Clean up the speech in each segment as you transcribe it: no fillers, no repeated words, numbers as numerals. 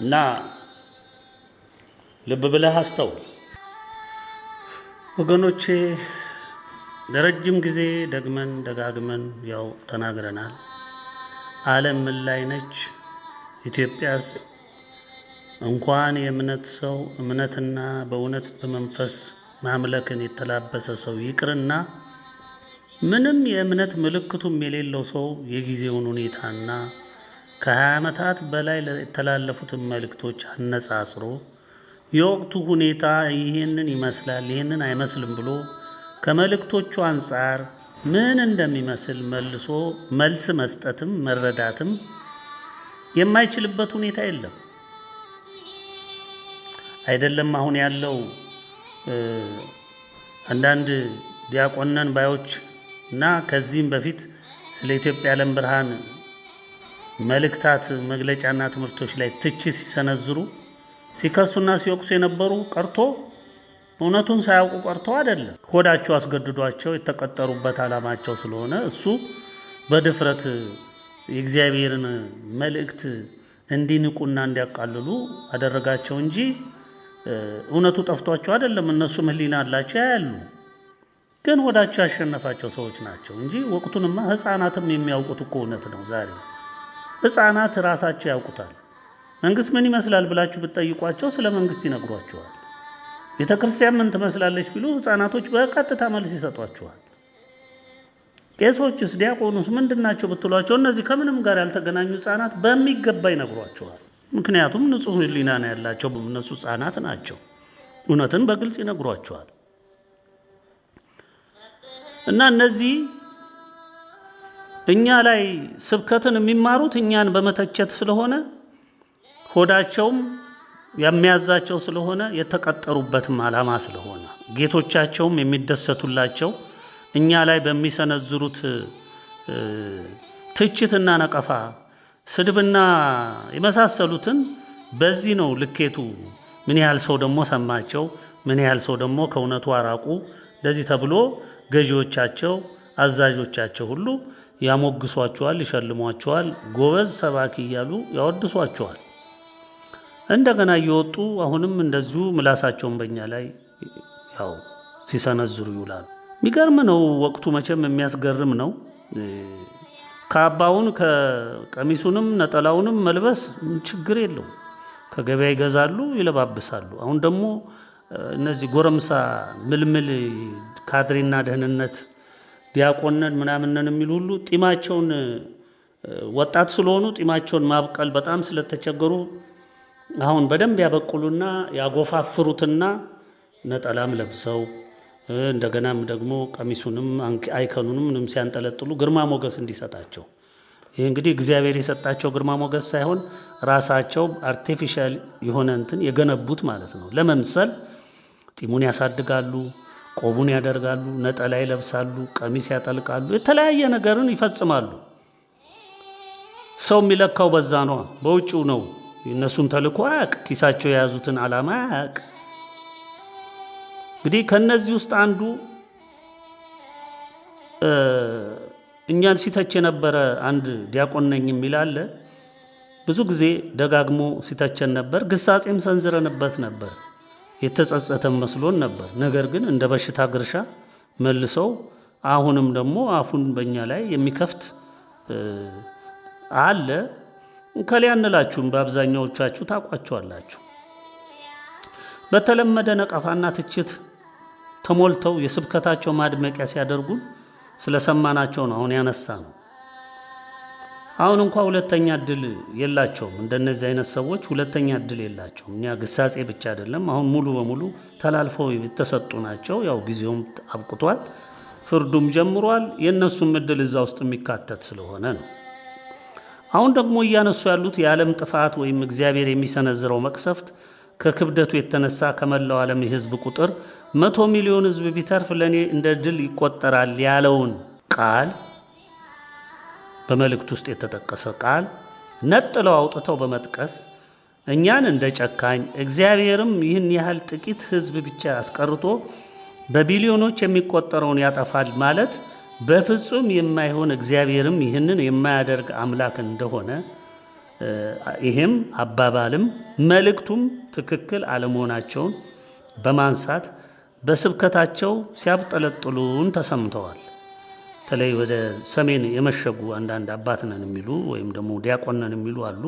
እና ልብ ብለህ አስተውል ወገኖቼ። ለረጅም ጊዜ ደግመን ደጋግመን ያው ተናግረናል። ዓለም ምን ላይ ነች? ኢትዮጵያስ እንኳን የእምነት ሰው እምነትና በእውነት በመንፈስ ማምለክን የተላበሰ ሰው ይቅርና ምንም የእምነት ምልክቱም የሌለው ሰው የጊዜውን ሁኔታና ከ20 ዓመታት በላይ የተላለፉትን መልእክቶች አነጻጽሮ የወቅቱ ሁኔታ ይሄንን ይመስላል ይሄንን አይመስልም ብሎ ከመልእክቶቹ አንፃር ምን እንደሚመስል መልስ መስጠትም መረዳትም የማይችልበት ሁኔታ የለም። አይደለም አሁን ያለው አንዳንድ ዲያቆነን ባዮች እና ከዚህም በፊት ስለ ኢትዮጵያ ዓለም ብርሃን መልእክታት መግለጫና ትምህርቶች ላይ ትችት ሲሰነዝሩ ሲከሱና ሲወቅሱ የነበሩ ቀርቶ እውነቱን ሳያውቁ ቀርተው አይደለም፣ ሆዳቸው አስገድዷቸው የተቀጠሩበት ዓላማቸው ስለሆነ እሱ በድፍረት የእግዚአብሔርን መልእክት እንዲንቁና እንዲያቃልሉ አደረጋቸው እንጂ እውነቱ ጠፍቷቸው አይደለም። እነሱም ሕሊና አላቸው ያያሉ። ግን ሆዳቸው ያሸነፋቸው ሰዎች ናቸው እንጂ ወቅቱንማ ሕፃናትም የሚያውቁት እኮ እውነት ነው። ዛሬ ሕፃናት ራሳቸው ያውቁታል። መንግስት ምን ይመስላል ብላችሁ ብትጠይቋቸው ስለ መንግስት ይነግሯቸዋል። ቤተክርስቲያን ምን ትመስላለች ቢሉ ሕፃናቶች በቀጥታ መልስ ይሰጧቸዋል። ቄሶችስ ዲያቆኑስ ምንድናቸው ብትሏቸው እነዚህ ከምንም ጋር ያልተገናኙ ሕፃናት በሚገባ ይነግሯቸዋል። ምክንያቱም ንጹህ ሕሊና ነው ያላቸው፣ እነሱ ሕፃናት ናቸው። እውነትን በግልጽ ይነግሯቸዋል። እና እነዚህ እኛ ላይ ስብከትን የሚማሩት እኛን በመተቸት ስለሆነ ሆዳቸውም የሚያዛቸው ስለሆነ የተቀጠሩበትም ዓላማ ስለሆነ ጌቶቻቸውም የሚደሰቱላቸው እኛ ላይ በሚሰነዝሩት ትችትና ነቀፋ ስድብና የመሳሰሉትን በዚህ ነው ልኬቱ። ምን ያህል ሰው ደግሞ ሰማቸው፣ ምን ያህል ሰው ደግሞ ከእውነቱ አራቁ፣ ለዚህ ተብሎ ገዢዎቻቸው አዛዦቻቸው ሁሉ ያሞግሷቸዋል፣ ይሸልሟቸዋል፣ ጎበዝ ሰባኪ እያሉ ያወድሷቸዋል። እንደገና እየወጡ አሁንም እንደዚሁ ምላሳቸውን በእኛ ላይ ያው ሲሰነዝሩ ይውላሉ። የሚገርም ነው ወቅቱ፣ መቼም የሚያስገርም ነው። ካባውን ከቀሚሱንም ነጠላውንም መልበስ ችግር የለው፣ ከገበያ ይገዛሉ ይለባብሳሉ። አሁን ደግሞ እነዚህ ጎረምሳ ምልምል ካድሬና ደህንነት ዲያቆነን ምናምነን የሚሉ ሁሉ ጢማቸውን ወጣት ስለሆኑ ጢማቸውን ማብቀል በጣም ስለተቸገሩ አሁን በደንብ ያበቁሉና ያጎፋፍሩትና ነጠላም ለብሰው እንደገናም ደግሞ ቀሚሱንም አይከኑንም ምንም ሲያንጠለጥሉ ግርማ ሞገስ እንዲሰጣቸው። ይሄ እንግዲህ እግዚአብሔር የሰጣቸው ግርማ ሞገስ ሳይሆን ራሳቸው አርቲፊሻል የሆነ እንትን የገነቡት ማለት ነው። ለመምሰል ጢሙን ያሳድጋሉ፣ ቆቡን ያደርጋሉ፣ ነጠላ ይለብሳሉ፣ ቀሚስ ያጠልቃሉ፣ የተለያየ ነገርን ይፈጽማሉ። ሰው የሚለካው በዛ ነው፣ በውጭው ነው። የእነሱን ተልእኮ አያውቅ፣ ኪሳቸው የያዙትን ዓላማ አያውቅ። እንግዲህ ከነዚህ ውስጥ አንዱ እኛን ሲተች የነበረ አንድ ዲያቆን ነኝ የሚል አለ። ብዙ ጊዜ ደጋግሞ ሲተቸን ነበር፣ ግሳጼም ሰንዝረንበት ነበር፣ የተጸጸተም መስሎን ነበር። ነገር ግን እንደ በሽታ ግርሻ መልሰው አሁንም ደግሞ አፉን በእኛ ላይ የሚከፍት አለ። ከሊያ እንላችሁም በአብዛኛዎቻችሁ ታቋቸዋላችሁ። በተለመደ ነቀፋና ትችት ተሞልተው የስብከታቸው ማድመቂያ ሲያደርጉን ስለሰማናቸው ነው አሁን ያነሳ ነው። አሁን እንኳን ሁለተኛ እድል የላቸውም። እንደነዚህ አይነት ሰዎች ሁለተኛ እድል የላቸውም። እኛ ግሳጼ ብቻ አይደለም አሁን ሙሉ በሙሉ ተላልፈው የተሰጡ ናቸው። ያው ጊዜውም አብቅቷል፣ ፍርዱም ጀምሯል። የእነሱም እድል እዛ ውስጥ የሚካተት ስለሆነ ነው። አሁን ደግሞ እያነሱ ያሉት የዓለም ጥፋት ወይም እግዚአብሔር የሚሰነዝረው መቅሰፍት ከክብደቱ የተነሳ ከመላው ዓለም የህዝብ ቁጥር 100 ሚሊዮን ህዝብ ቢተርፍ ለኔ እንደ ድል ይቆጠራል ያለውን ቃል በመልእክት ውስጥ የተጠቀሰ ቃል ነጥለው አውጥተው በመጥቀስ እኛን እንደ ጨካኝ እግዚአብሔርም ይህን ያህል ጥቂት ህዝብ ብቻ አስቀርቶ በቢሊዮኖች የሚቆጠረውን ያጠፋል ማለት በፍጹም የማይሆን እግዚአብሔርም ይህንን የማያደርግ አምላክ እንደሆነ ይሄም አባባልም መልእክቱም ትክክል አለመሆናቸውን በማንሳት በስብከታቸው ሲያብጠለጥሉን ተሰምተዋል። በተለይ ወደ ሰሜን የመሸጉ አንዳንድ አባት ነን የሚሉ ወይም ደግሞ ዲያቆን ነን የሚሉ አሉ።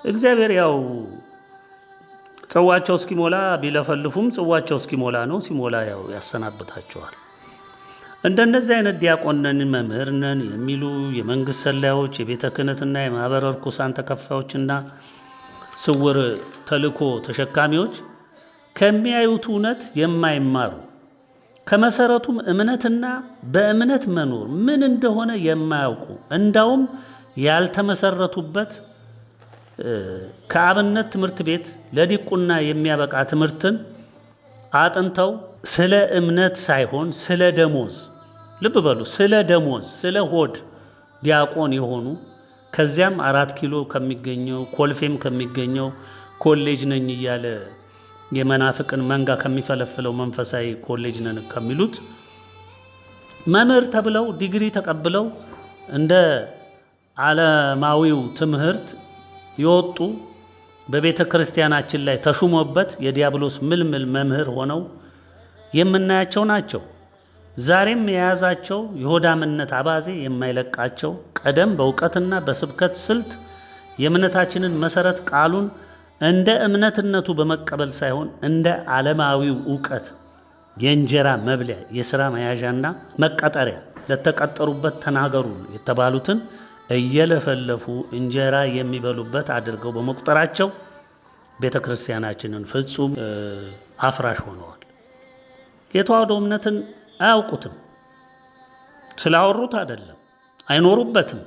እግዚአብሔር ያው ጽዋቸው እስኪሞላ ቢለፈልፉም ጽዋቸው እስኪሞላ ነው፣ ሲሞላ ያው ያሰናብታቸዋል። እንደነዚህ አይነት ዲያቆን ነን መምህር ነን የሚሉ የመንግስት ሰላዮች፣ የቤተ ክህነትና የማህበረ ርኩሳን ተከፋዮችና ስውር ተልእኮ ተሸካሚዎች ከሚያዩት እውነት የማይማሩ ከመሰረቱም እምነትና በእምነት መኖር ምን እንደሆነ የማያውቁ እንዳውም ያልተመሰረቱበት ከአብነት ትምህርት ቤት ለዲቁና የሚያበቃ ትምህርትን አጥንተው ስለ እምነት ሳይሆን ስለ ደሞዝ፣ ልብ በሉ፣ ስለ ደሞዝ፣ ስለ ሆድ ዲያቆን የሆኑ ከዚያም 4 ኪሎ ከሚገኘው ኮልፌም ከሚገኘው ኮሌጅ ነኝ እያለ የመናፍቅን መንጋ ከሚፈለፍለው መንፈሳዊ ኮሌጅ ነን ከሚሉት መምህር ተብለው ዲግሪ ተቀብለው እንደ ዓለማዊው ትምህርት የወጡ በቤተ ክርስቲያናችን ላይ ተሹሞበት የዲያብሎስ ምልምል መምህር ሆነው የምናያቸው ናቸው። ዛሬም የያዛቸው የሆዳምነት አባዜ የማይለቃቸው ቀደም በእውቀትና በስብከት ስልት የእምነታችንን መሰረት ቃሉን እንደ እምነትነቱ በመቀበል ሳይሆን እንደ ዓለማዊው ዕውቀት የእንጀራ መብለያ የሥራ መያዣና መቀጠሪያ ለተቀጠሩበት ተናገሩ የተባሉትን እየለፈለፉ እንጀራ የሚበሉበት አድርገው በመቁጠራቸው ቤተ ክርስቲያናችንን ፍጹም አፍራሽ ሆነዋል። የተዋህዶ እምነትን አያውቁትም። ስላወሩት አይደለም፣ አይኖሩበትም፣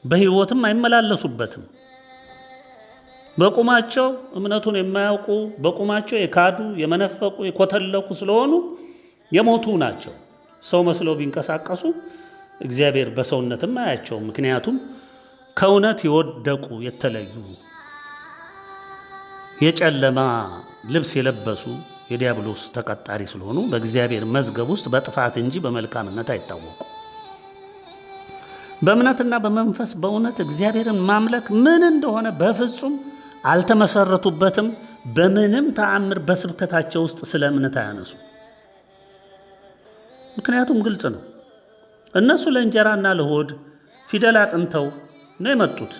በሕይወትም አይመላለሱበትም። በቁማቸው እምነቱን የማያውቁ በቁማቸው የካዱ የመነፈቁ የኮተለኩ ስለሆኑ የሞቱ ናቸው። ሰው መስለው ቢንቀሳቀሱ እግዚአብሔር በሰውነትም አያቸው። ምክንያቱም ከእውነት የወደቁ የተለዩ የጨለማ ልብስ የለበሱ የዲያብሎስ ተቀጣሪ ስለሆኑ በእግዚአብሔር መዝገብ ውስጥ በጥፋት እንጂ በመልካምነት አይታወቁ። በእምነትና በመንፈስ በእውነት እግዚአብሔርን ማምለክ ምን እንደሆነ በፍጹም አልተመሰረቱበትም። በምንም ተአምር በስብከታቸው ውስጥ ስለ እምነት አያነሱ። ምክንያቱም ግልጽ ነው። እነሱ ለእንጀራና ለሆድ ፊደል አጥንተው ነው የመጡት።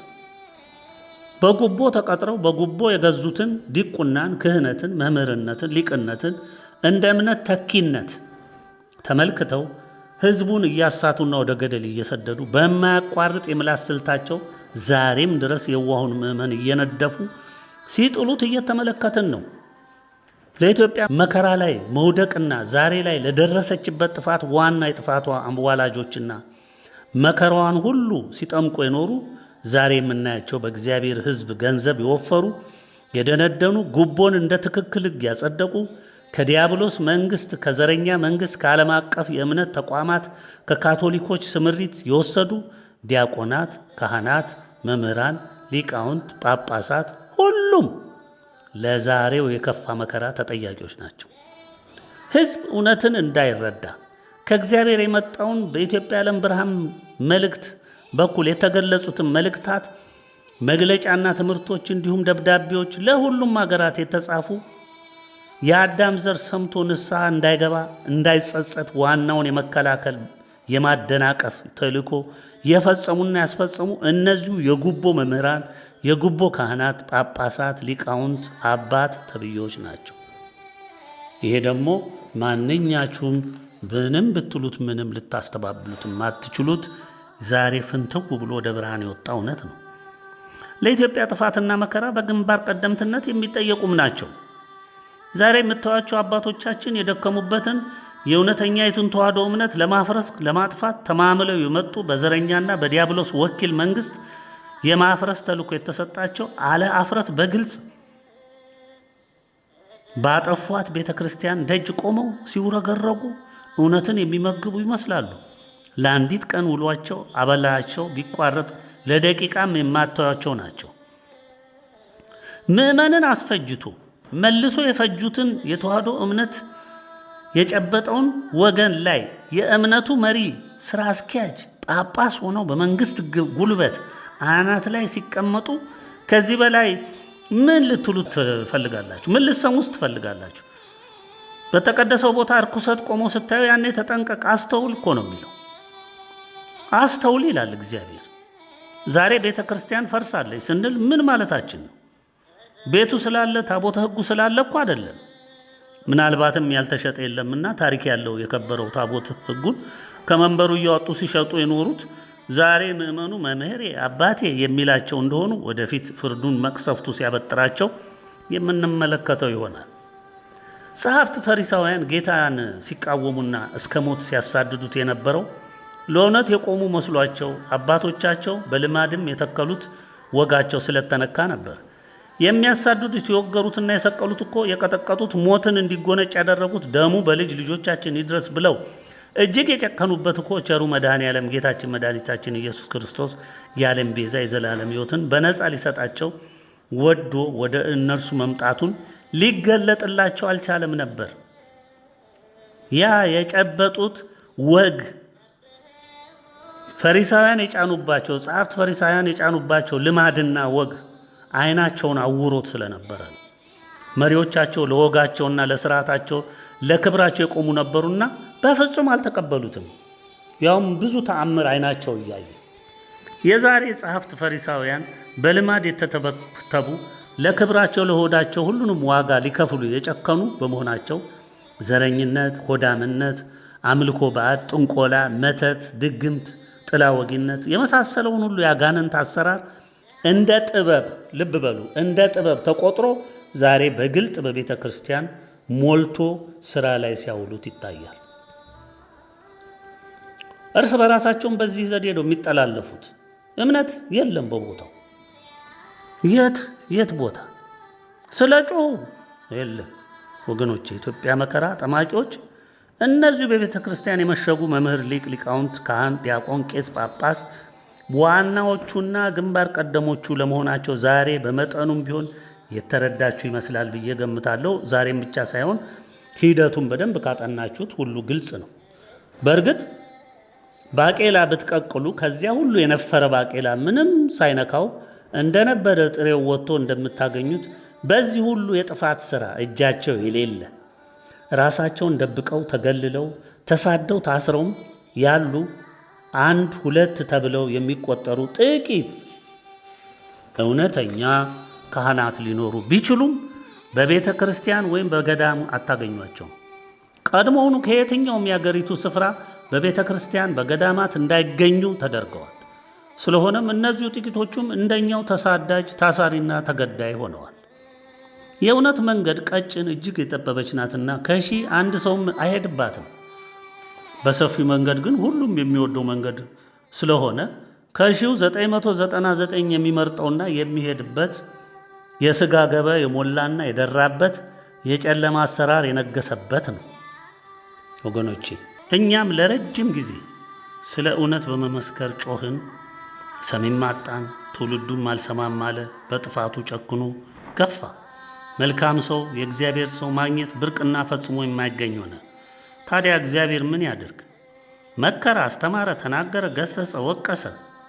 በጉቦ ተቀጥረው በጉቦ የገዙትን ዲቁናን፣ ክህነትን፣ መምህርነትን፣ ሊቅነትን እንደ እምነት ተኪነት ተመልክተው ህዝቡን እያሳቱና ወደ ገደል እየሰደዱ በማያቋርጥ የምላስ ስልታቸው ዛሬም ድረስ የዋሁን ምዕመን እየነደፉ ሲጥሉት እየተመለከትን ነው። ለኢትዮጵያ መከራ ላይ መውደቅና ዛሬ ላይ ለደረሰችበት ጥፋት ዋና የጥፋቷ አምዋላጆችና መከራዋን ሁሉ ሲጠምቁ የኖሩ ዛሬ የምናያቸው በእግዚአብሔር ህዝብ ገንዘብ የወፈሩ የደነደኑ ጉቦን እንደ ትክክል ህግ ያጸደቁ ከዲያብሎስ መንግስት ከዘረኛ መንግስት ከዓለም አቀፍ የእምነት ተቋማት ከካቶሊኮች ስምሪት የወሰዱ ዲያቆናት፣ ካህናት፣ መምህራን፣ ሊቃውንት፣ ጳጳሳት ሁሉም ለዛሬው የከፋ መከራ ተጠያቂዎች ናቸው። ህዝብ እውነትን እንዳይረዳ ከእግዚአብሔር የመጣውን በኢትዮጵያ ዓለም ብርሃን መልእክት በኩል የተገለጹትን መልእክታት መግለጫና ትምህርቶች እንዲሁም ደብዳቤዎች ለሁሉም ሀገራት የተጻፉ የአዳም ዘር ሰምቶ ንስሐ እንዳይገባ እንዳይጸጸት ዋናውን የመከላከል የማደናቀፍ ተልእኮ የፈጸሙና ያስፈጸሙ እነዚሁ የጉቦ መምህራን፣ የጉቦ ካህናት፣ ጳጳሳት፣ ሊቃውንት፣ አባት ተብዮች ናቸው። ይሄ ደግሞ ማንኛችሁም ምንም ብትሉት ምንም ልታስተባብሉት ማትችሉት ዛሬ ፍንትው ብሎ ወደ ብርሃን የወጣ እውነት ነው። ለኢትዮጵያ ጥፋትና መከራ በግንባር ቀደምትነት የሚጠየቁም ናቸው። ዛሬ የምታዩዋቸው አባቶቻችን የደከሙበትን የእውነተኛይቱን ተዋህዶ እምነት ለማፍረስ ለማጥፋት ተማምለው የመጡ በዘረኛና በዲያብሎስ ወኪል መንግስት የማፍረስ ተልእኮ የተሰጣቸው አለ አፍረት በግልጽ ባጠፏት ቤተክርስቲያን ደጅ ቆመው ሲውረገረጉ እውነትን የሚመግቡ ይመስላሉ። ለአንዲት ቀን ውሏቸው አበላቸው ቢቋረጥ ለደቂቃም የማታዩዋቸው ናቸው። ምዕመንን አስፈጅቶ መልሶ የፈጁትን የተዋህዶ እምነት የጨበጠውን ወገን ላይ የእምነቱ መሪ ስራ አስኪያጅ ጳጳስ ሆነው በመንግስት ጉልበት አናት ላይ ሲቀመጡ ከዚህ በላይ ምን ልትሉ ትፈልጋላችሁ? ምን ልትሰሙስ ትፈልጋላችሁ? በተቀደሰው ቦታ እርኩሰት ቆሞ ስታዩ ያኔ ተጠንቀቅ፣ አስተውል እኮ ነው የሚለው። አስተውል ይላል እግዚአብሔር። ዛሬ ቤተ ክርስቲያን ፈርሳለች ስንል ምን ማለታችን ነው? ቤቱ ስላለ ታቦተ ሕጉ ስላለ እኮ አይደለም። ምናልባትም ያልተሸጠ የለምና ታሪክ ያለው የከበረው ታቦተ ሕጉን ከመንበሩ እያወጡ ሲሸጡ የኖሩት ዛሬ ምእመኑ መምህሬ አባቴ የሚላቸው እንደሆኑ ወደፊት ፍርዱን መቅሰፍቱ ሲያበጥራቸው የምንመለከተው ይሆናል። ጸሐፍት ፈሪሳውያን ጌታን ሲቃወሙና እስከ ሞት ሲያሳድዱት የነበረው ለእውነት የቆሙ መስሏቸው አባቶቻቸው በልማድም የተከሉት ወጋቸው ስለተነካ ነበር። የሚያሳድዱት የወገሩትና የሰቀሉት እኮ የቀጠቀጡት ሞትን እንዲጎነጭ ያደረጉት ደሙ በልጅ ልጆቻችን ይድረስ ብለው እጅግ የጨከኑበት እኮ ቸሩ መድኃኔዓለም ጌታችን መድኃኒታችን ኢየሱስ ክርስቶስ የዓለም ቤዛ የዘላለም ሕይወትን በነፃ ሊሰጣቸው ወዶ ወደ እነርሱ መምጣቱን ሊገለጥላቸው አልቻለም ነበር። ያ የጨበጡት ወግ ፈሪሳውያን የጫኑባቸው ጸሐፍት ፈሪሳውያን የጫኑባቸው ልማድና ወግ አይናቸውን አውሮት ስለነበረ ነው። መሪዎቻቸው ለወጋቸውና ለስርዓታቸው ለክብራቸው የቆሙ ነበሩና በፍጹም አልተቀበሉትም። ያውም ብዙ ተአምር አይናቸው እያየ። የዛሬ ጸሐፍት ፈሪሳውያን በልማድ የተተበተቡ ለክብራቸው ለሆዳቸው ሁሉንም ዋጋ ሊከፍሉ የጨከኑ በመሆናቸው ዘረኝነት፣ ሆዳምነት፣ አምልኮ ባዕድ፣ ጥንቆላ፣ መተት፣ ድግምት፣ ጥላ ወጊነት የመሳሰለውን ሁሉ ያጋንንት አሰራር እንደ ጥበብ ልብ በሉ እንደ ጥበብ ተቆጥሮ ዛሬ በግልጥ በቤተ ክርስቲያን ሞልቶ ስራ ላይ ሲያውሉት ይታያል። እርስ በራሳቸውን በዚህ ዘዴ ነው የሚጠላለፉት። እምነት የለም በቦታው። የት ቦታ ስለ ጮሁ የለም ወገኖች። የኢትዮጵያ መከራ ጠማቂዎች እነዚሁ በቤተ ክርስቲያን የመሸጉ መምህር፣ ሊቅ፣ ሊቃውንት፣ ካህን፣ ዲያቆን፣ ቄስ፣ ጳጳስ ዋናዎቹና ግንባር ቀደሞቹ ለመሆናቸው ዛሬ በመጠኑም ቢሆን የተረዳችሁ ይመስላል ብዬ ገምታለሁ። ዛሬም ብቻ ሳይሆን ሂደቱን በደንብ ካጠናችሁት ሁሉ ግልጽ ነው። በእርግጥ ባቄላ ብትቀቅሉ ከዚያ ሁሉ የነፈረ ባቄላ ምንም ሳይነካው እንደነበረ ጥሬው ወጥቶ እንደምታገኙት በዚህ ሁሉ የጥፋት ሥራ እጃቸው የሌለ ራሳቸውን ደብቀው ተገልለው ተሳደው ታስረውም ያሉ አንድ ሁለት ተብለው የሚቆጠሩ ጥቂት እውነተኛ ካህናት ሊኖሩ ቢችሉም በቤተ ክርስቲያን ወይም በገዳም አታገኟቸው። ቀድሞውኑ ከየትኛውም የአገሪቱ ስፍራ በቤተ ክርስቲያን በገዳማት እንዳይገኙ ተደርገዋል። ስለሆነም እነዚሁ ጥቂቶቹም እንደኛው ተሳዳጅ፣ ታሳሪና ተገዳይ ሆነዋል። የእውነት መንገድ ቀጭን እጅግ የጠበበች ናትና ከሺህ አንድ ሰውም አይሄድባትም። በሰፊው መንገድ ግን ሁሉም የሚወደው መንገድ ስለሆነ ከሺው 999 የሚመርጠውና የሚሄድበት የሥጋ ገበ የሞላና የደራበት የጨለማ አሰራር የነገሰበት ነው። ወገኖቼ እኛም ለረጅም ጊዜ ስለ እውነት በመመስከር ጮህን፣ ሰሚም አጣን። ትውልዱም አልሰማም አለ፣ በጥፋቱ ጨክኖ ገፋ። መልካም ሰው የእግዚአብሔር ሰው ማግኘት ብርቅና ፈጽሞ የማይገኝ ሆነ። ታዲያ እግዚአብሔር ምን ያድርግ? መከረ፣ አስተማረ፣ ተናገረ፣ ገሰጸ፣ ወቀሰ፣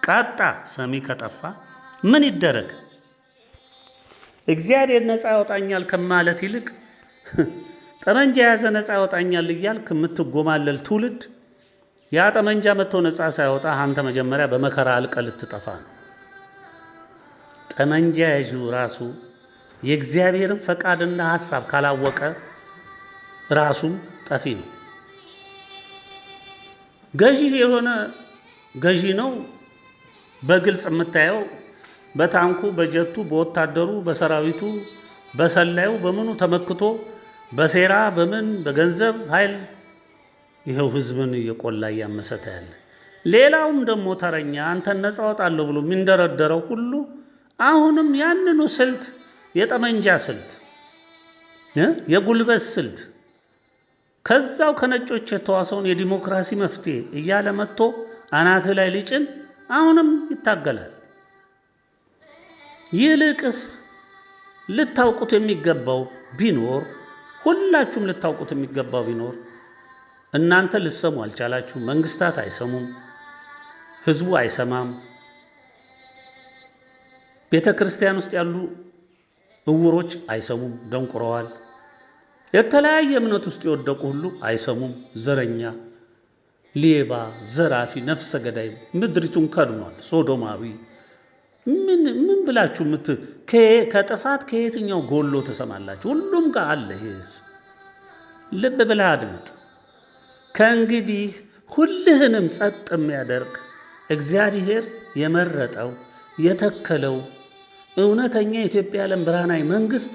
ቀጣ። ሰሚ ከጠፋ ምን ይደረግ? እግዚአብሔር ነፃ ያወጣኛል ከማለት ይልቅ ጠመንጃ የያዘ ነፃ ያወጣኛል እያልክ የምትጎማለል ትውልድ ያ ጠመንጃ መጥቶ ነፃ ሳይወጣ አንተ መጀመሪያ በመከራ አልቀ ልትጠፋ ነው። ጠመንጃ ያዡ ራሱ የእግዚአብሔርን ፈቃድና ሐሳብ ካላወቀ ራሱም ጠፊ ነው። ገዢ የሆነ ገዢ ነው በግልጽ የምታየው። በታንኩ፣ በጀቱ፣ በወታደሩ፣ በሰራዊቱ፣ በሰላዩ በምኑ ተመክቶ በሴራ በምን በገንዘብ ኃይል ይኸው ህዝብን እየቆላ እያመሰተ ያለ። ሌላውም ደግሞ ተረኛ አንተን ነፃ አወጣለሁ ብሎ የሚንደረደረው ሁሉ አሁንም ያንኑ ስልት፣ የጠመንጃ ስልት፣ የጉልበት ስልት ከዛው ከነጮች የተዋሰውን የዲሞክራሲ መፍትሄ እያለ መጥቶ አናትህ ላይ ሊጭን አሁንም ይታገላል። ይልቅስ ልታውቁት የሚገባው ቢኖር ሁላችሁም ልታውቁት የሚገባው ቢኖር እናንተ ልትሰሙ አልቻላችሁ። መንግስታት አይሰሙም፣ ህዝቡ አይሰማም። ቤተ ክርስቲያን ውስጥ ያሉ እውሮች አይሰሙም፣ ደንቁረዋል። የተለያየ እምነት ውስጥ የወደቁ ሁሉ አይሰሙም። ዘረኛ፣ ሌባ፣ ዘራፊ፣ ነፍሰ ገዳይ ምድሪቱን ከድኗል። ሶዶማዊ ምን ብላችሁ ከጥፋት ከየትኛው ጎሎ ትሰማላችሁ? ሁሉም ጋር አለ። ይህስ ልብ ብለህ አድምጥ። ከእንግዲህ ሁልህንም ጸጥ የሚያደርግ እግዚአብሔር የመረጠው የተከለው እውነተኛ የኢትዮጵያ ዓለም ብርሃናዊ መንግስት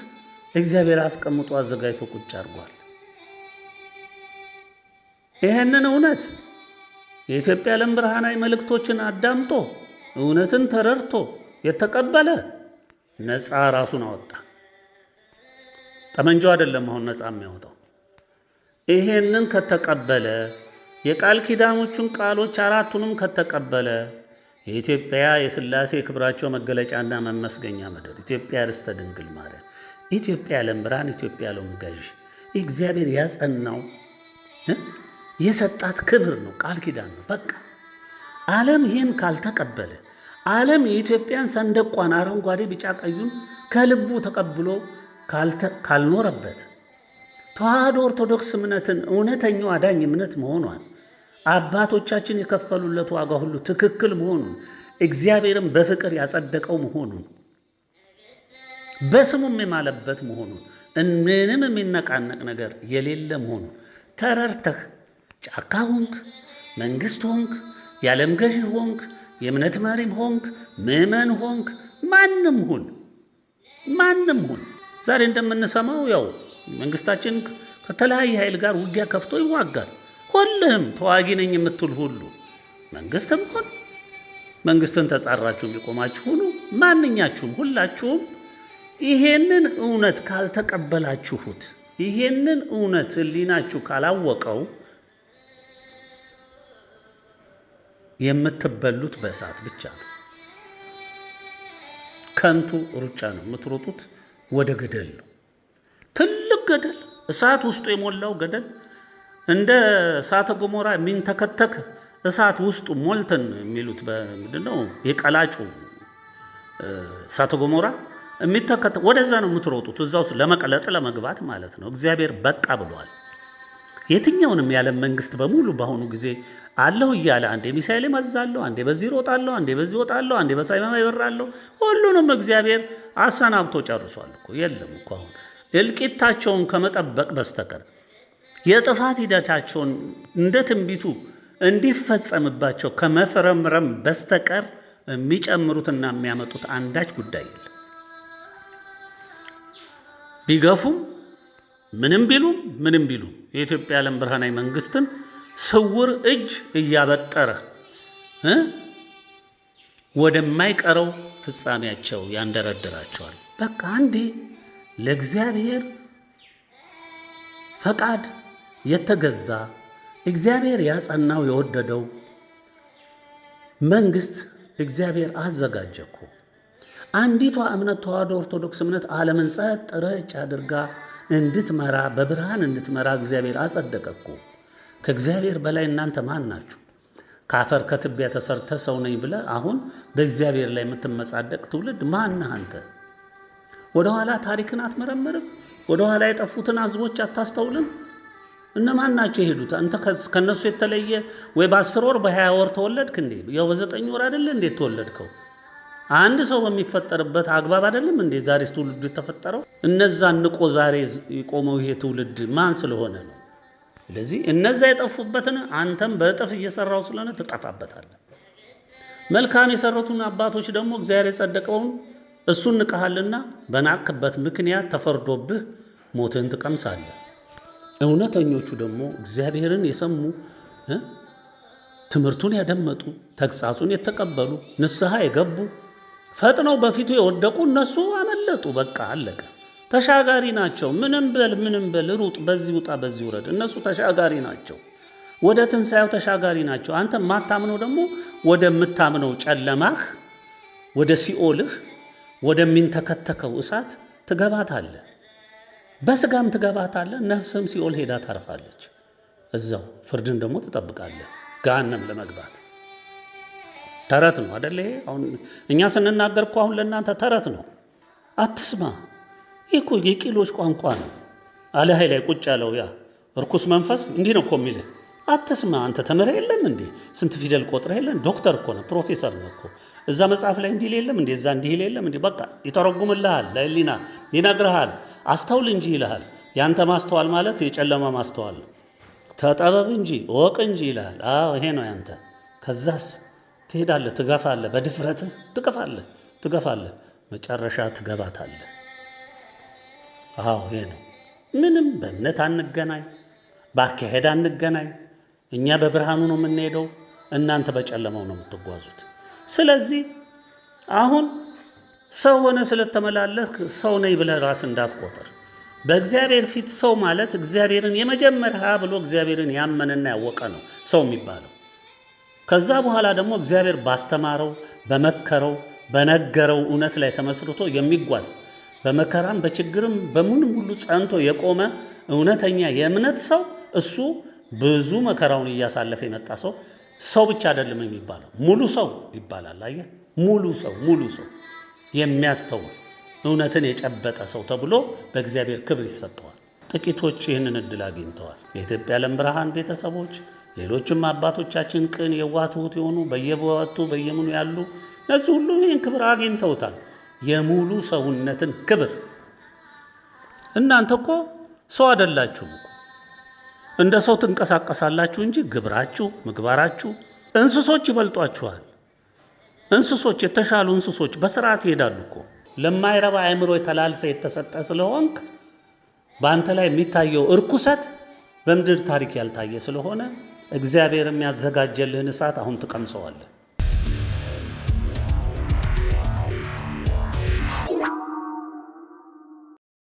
እግዚአብሔር አስቀምጦ አዘጋጅቶ ቁጭ አድርጓል። ይህንን እውነት የኢትዮጵያ ዓለም ብርሃናዊ መልእክቶችን አዳምጦ እውነትን ተረድቶ የተቀበለ ነፃ ራሱን አወጣ። ጠመንጃው አይደለም አሁን ነፃ የሚያወጣው። ይሄንን ከተቀበለ የቃል ኪዳኖቹን ቃሎች አራቱንም ከተቀበለ የኢትዮጵያ የሥላሴ ክብራቸው መገለጫና መመስገኛ ምድር ኢትዮጵያ ርስተ ድንግል ማርያም፣ ኢትዮጵያ ዓለም ብርሃን፣ ኢትዮጵያ ዓለም ገዥ እግዚአብሔር ያጸናው የሰጣት ክብር ነው፣ ቃል ኪዳን ነው። በቃ ዓለም ይህን ካልተቀበለ ዓለም የኢትዮጵያን ሰንደቋን አረንጓዴ ቢጫ ቀዩን ከልቡ ተቀብሎ ካልኖረበት ተዋህዶ ኦርቶዶክስ እምነትን እውነተኛው አዳኝ እምነት መሆኗን አባቶቻችን የከፈሉለት ዋጋ ሁሉ ትክክል መሆኑን እግዚአብሔርም በፍቅር ያጸደቀው መሆኑን በስሙም የማለበት መሆኑን ምንም የሚነቃነቅ ነገር የሌለ መሆኑን ተረርተህ ጫካ ሆንክ፣ መንግስት ሆንክ፣ የዓለም ገዢ ሆንክ፣ የእምነት መሪም ሆንክ፣ ምዕመን ሆንክ፣ ማንም ሁን ዛሬ እንደምንሰማው ያው መንግስታችን ከተለያየ ኃይል ጋር ውጊያ ከፍቶ ይዋጋል። ሁሉም ተዋጊ ነኝ የምትል ሁሉ መንግስትም ሆን መንግስትን ተጻራችሁ የሚቆማችሁ ሁሉ ማንኛችሁም ሁላችሁም ይሄንን እውነት ካልተቀበላችሁት ይሄንን እውነት ህሊናችሁ ካላወቀው የምትበሉት በእሳት ብቻ ነው። ከንቱ ሩጫ ነው የምትሮጡት፣ ወደ ገደል ነው። ትልቅ ገደል፣ እሳት ውስጡ የሞላው ገደል፣ እንደ እሳተ ገሞራ የሚንተከተክ እሳት ውስጡ ሞልተን የሚሉት በምንድነው የቀላጩ እሳተ ገሞራ የሚተከተክ ወደዛ ነው የምትሮጡት፣ እዛ ውስጥ ለመቀለጥ ለመግባት ማለት ነው። እግዚአብሔር በቃ ብሏል። የትኛውንም የዓለም መንግስት በሙሉ በአሁኑ ጊዜ አለሁ እያለ አንዴ ሚሳኤል ይመዛለሁ፣ አንዴ በዚህ ሮጣለሁ፣ አንዴ በዚህ ወጣለሁ፣ አንዴ በሰማይ ይበራለሁ። ሁሉንም እግዚአብሔር አሰናብቶ ጨርሷል እኮ። የለም እኮ አሁን እልቂታቸውን ከመጠበቅ በስተቀር የጥፋት ሂደታቸውን እንደ ትንቢቱ እንዲፈጸምባቸው ከመፍረምረም በስተቀር የሚጨምሩትና የሚያመጡት አንዳች ጉዳይ የለም። ቢገፉም ምንም ቢሉም የኢትዮጵያ ዓለም ብርሃናዊ መንግስትን ስውር እጅ እያበጠረ ወደማይቀረው ፍጻሜያቸው ያንደረድራቸዋል። በቃ አንዴ ለእግዚአብሔር ፈቃድ የተገዛ እግዚአብሔር ያጸናው የወደደው መንግስት እግዚአብሔር አዘጋጀኩ። አንዲቷ እምነት ተዋህዶ ኦርቶዶክስ እምነት ዓለምን ጸጥ ረጭ አድርጋ እንድትመራ በብርሃን እንድትመራ እግዚአብሔር አጸደቀኩ። ከእግዚአብሔር በላይ እናንተ ማን ናችሁ? ካፈር ከትቢያ ተሰርተ ሰው ነኝ ብለ አሁን በእግዚአብሔር ላይ የምትመጻደቅ ትውልድ ማን ነህ አንተ? ወደ ኋላ ታሪክን አትመረምርም? ወደ ኋላ የጠፉትን ህዝቦች አታስተውልም? እነማን ናቸው የሄዱት? አንተ ከነሱ የተለየ ወይ በ10 ወር በ20 ወር ተወለድክ እንዴ? ያው በ9 ወር አይደለ እንዴ ተወለድከው? አንድ ሰው በሚፈጠርበት አግባብ አይደለም እንዴ ዛሬ ትውልዱ የተፈጠረው? እነዛን ንቆ ዛሬ የቆመው ይሄ ትውልድ ማን ስለሆነ ነው? ስለዚህ እነዛ የጠፉበትን አንተም በእጥፍ እየሰራው ስለሆነ ትጠፋበታለህ። መልካም የሰሩትን አባቶች ደግሞ እግዚአብሔር የጸደቀውን እሱን ንቀሃልና በናቅበት ምክንያት ተፈርዶብህ ሞትን ትቀምሳለህ። እውነተኞቹ ደግሞ እግዚአብሔርን የሰሙ ትምህርቱን ያደመጡ ተግሳጹን የተቀበሉ ንስሐ የገቡ ፈጥነው በፊቱ የወደቁ እነሱ አመለጡ። በቃ አለቀ። ተሻጋሪ ናቸው። ምንም በል ሩጥ፣ በዚህ ውጣ፣ በዚህ ውረድ። እነሱ ተሻጋሪ ናቸው። ወደ ትንሣኤው ተሻጋሪ ናቸው። አንተ ማታምነው ደግሞ ወደምታምነው ጨለማህ፣ ወደ ሲኦልህ፣ ወደሚንተከተከው እሳት ትገባታለህ። በስጋም ትገባታለህ። ነፍስም ሲኦል ሄዳ ታርፋለች። እዛው ፍርድን ደግሞ ትጠብቃለህ ገሃነም ለመግባት ተረት ነው አይደል? ይሄ አሁን እኛ ስንናገር እኮ አሁን ለእናንተ ተረት ነው። አትስማ። ይህ እኮ የቂሎች ቋንቋ ነው። አለህ ላይ ቁጭ ያለው ያ እርኩስ መንፈስ እንዲህ ነው እኮ የሚልህ። አትስማ። አንተ ተምረህ የለም እንዴ? ስንት ፊደል ቆጥረህ የለም? ዶክተር እኮ ነው፣ ፕሮፌሰር ነው እኮ። እዛ መጽሐፍ ላይ እንዲህ የለም እንዴ? እዛ እንዲህ የለም እንዴ? በቃ ይተረጉምልሃል፣ ለህሊና ይነግርሃል። አስተውል እንጂ ይልሃል። ያንተ ማስተዋል ማለት የጨለማ ማስተዋል። ተጠበብ እንጂ እወቅ እንጂ ይልሃል። አዎ ይሄ ነው ያንተ። ከዛስ ትሄዳለህ፣ ትገፋለህ፣ በድፍረትህ ትገፋለህ፣ መጨረሻ ትገባታለህ። አዎ ይሄ ነው። ምንም በእምነት አንገናኝ፣ በአካሄድ አንገናኝ። እኛ በብርሃኑ ነው የምንሄደው፣ እናንተ በጨለማው ነው የምትጓዙት። ስለዚህ አሁን ሰው ሆነ ስለተመላለስክ ሰው ነኝ ብለህ ራስ እንዳትቆጥር። በእግዚአብሔር ፊት ሰው ማለት እግዚአብሔርን የመጀመሪያ ብሎ እግዚአብሔርን ያመነና ያወቀ ነው ሰው የሚባለው። ከዛ በኋላ ደግሞ እግዚአብሔር ባስተማረው፣ በመከረው፣ በነገረው እውነት ላይ ተመስርቶ የሚጓዝ በመከራም በችግርም በምንም ሁሉ ጸንቶ የቆመ እውነተኛ የእምነት ሰው እሱ ብዙ መከራውን እያሳለፈ የመጣ ሰው ብቻ አይደለም የሚባለው፣ ሙሉ ሰው ይባላል። አየህ፣ ሙሉ ሰው የሚያስተውል እውነትን የጨበጠ ሰው ተብሎ በእግዚአብሔር ክብር ይሰጠዋል። ጥቂቶች ይህንን እድል አግኝተዋል። የኢትዮጵያ ዓለም ብርሃን ቤተሰቦች፣ ሌሎችም አባቶቻችን ቅን የዋህ ትሑት የሆኑ በየቦቱ በየምኑ ያሉ እነዚህ ሁሉ ይህን ክብር አግኝተውታል። የሙሉ ሰውነትን ክብር። እናንተ እኮ ሰው አይደላችሁም እኮ፣ እንደ ሰው ትንቀሳቀሳላችሁ እንጂ ግብራችሁ፣ ምግባራችሁ እንስሶች ይበልጧችኋል። እንስሶች፣ የተሻሉ እንስሶች በስርዓት ይሄዳሉ እኮ። ለማይረባ አእምሮ ተላልፈ የተሰጠ ስለሆንክ በአንተ ላይ የሚታየው እርኩሰት በምድር ታሪክ ያልታየ ስለሆነ እግዚአብሔር የሚያዘጋጀልህን እሳት አሁን ትቀምሰዋለህ።